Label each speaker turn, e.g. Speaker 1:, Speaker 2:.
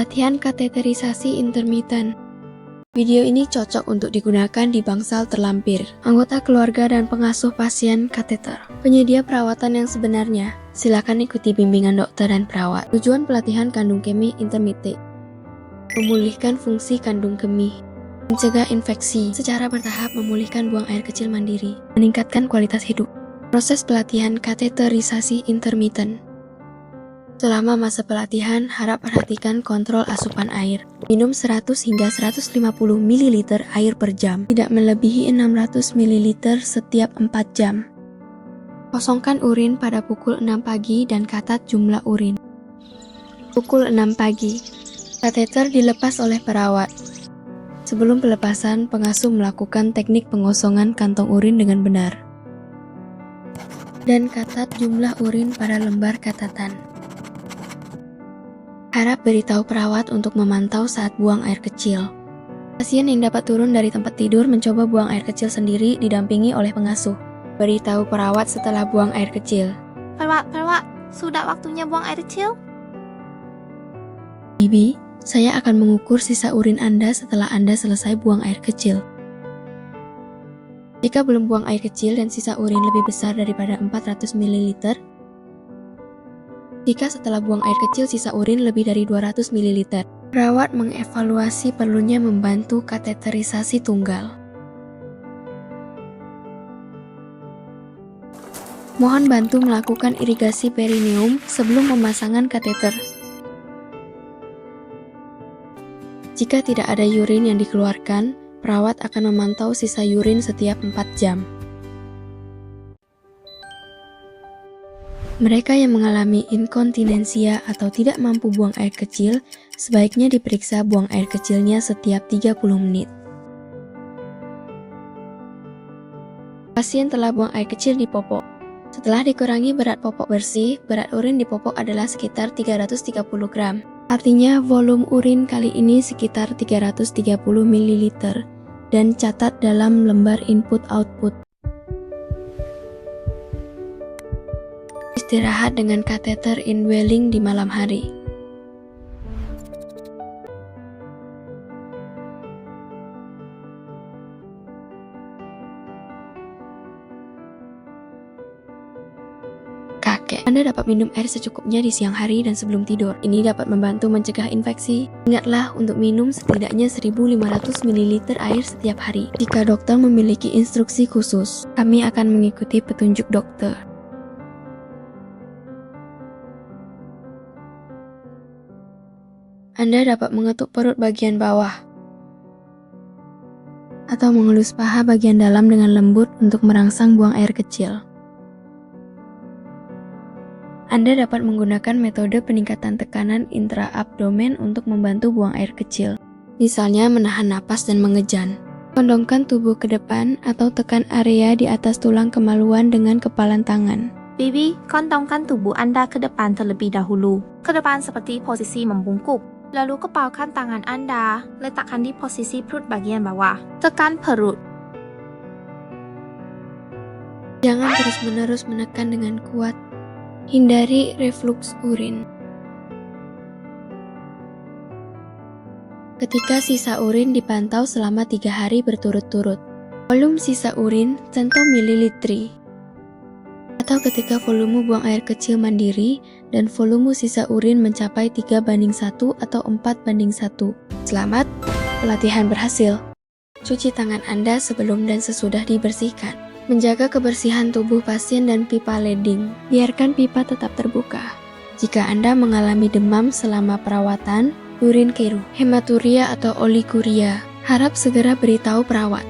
Speaker 1: Pelatihan kateterisasi intermittent. Video ini cocok untuk digunakan di bangsal terlampir, anggota keluarga dan pengasuh pasien kateter. Penyedia perawatan yang sebenarnya, silakan ikuti bimbingan dokter dan perawat. Tujuan pelatihan kandung kemih intermittent: memulihkan fungsi kandung kemih, mencegah infeksi, secara bertahap memulihkan buang air kecil mandiri, meningkatkan kualitas hidup. Proses pelatihan kateterisasi intermittent. Selama masa pelatihan, harap perhatikan kontrol asupan air. Minum 100 hingga 150 ml air per jam, tidak melebihi 600 ml setiap 4 jam. Kosongkan urin pada pukul 6 pagi dan catat jumlah urin. Pukul 6 pagi, kateter dilepas oleh perawat. Sebelum pelepasan, pengasuh melakukan teknik pengosongan kantong urin dengan benar. Dan catat jumlah urin pada lembar catatan. Harap beritahu perawat untuk memantau saat buang air kecil. Pasien yang dapat turun dari tempat tidur mencoba buang air kecil sendiri didampingi oleh pengasuh. Beritahu perawat setelah buang air kecil.
Speaker 2: Perawat, sudah waktunya buang air kecil?
Speaker 1: Bibi, saya akan mengukur sisa urin Anda setelah Anda selesai buang air kecil. Jika belum buang air kecil dan sisa urin lebih besar daripada 400 ml, jika setelah buang air kecil sisa urin lebih dari 200 ml, perawat mengevaluasi perlunya membantu kateterisasi tunggal. Mohon bantu melakukan irigasi perineum sebelum pemasangan kateter. Jika tidak ada urin yang dikeluarkan, perawat akan memantau sisa urin setiap 4 jam. Mereka yang mengalami inkontinensia atau tidak mampu buang air kecil, sebaiknya diperiksa buang air kecilnya setiap 30 menit. Pasien telah buang air kecil di popok. Setelah dikurangi berat popok bersih, berat urin di popok adalah sekitar 330 gram. Artinya volume urin kali ini sekitar 330 ml, dan catat dalam lembar input-output. Istirahat dengan kateter indwelling di malam hari. Kakek, Anda dapat minum air secukupnya di siang hari dan sebelum tidur. Ini dapat membantu mencegah infeksi. Ingatlah untuk minum setidaknya 1.500 ml air setiap hari. Jika dokter memiliki instruksi khusus, kami akan mengikuti petunjuk dokter. Anda dapat mengetuk perut bagian bawah atau mengelus paha bagian dalam dengan lembut untuk merangsang buang air kecil. Anda dapat menggunakan metode peningkatan tekanan intraabdomen untuk membantu buang air kecil, misalnya menahan napas dan mengejan. Condongkan tubuh ke depan atau tekan area di atas tulang kemaluan dengan kepalan tangan.
Speaker 2: Bibi, condongkan tubuh Anda ke depan terlebih dahulu. Ke depan seperti posisi membungkuk. Lalu kepalkan tangan Anda, letakkan di posisi perut bagian bawah. Tekan perut.
Speaker 1: Jangan terus-menerus menekan dengan kuat. Hindari reflux urin. Ketika sisa urin dipantau selama 3 hari berturut-turut. Volume sisa urin contoh mililitri. Atau ketika volume buang air kecil mandiri dan volume sisa urin mencapai 3:1 atau 4:1. Selamat, pelatihan berhasil. Cuci tangan Anda sebelum dan sesudah dibersihkan. Menjaga kebersihan tubuh pasien dan pipa leding. Biarkan pipa tetap terbuka. Jika Anda mengalami demam selama perawatan, urin keruh, hematuria atau oliguria, harap segera beritahu perawat.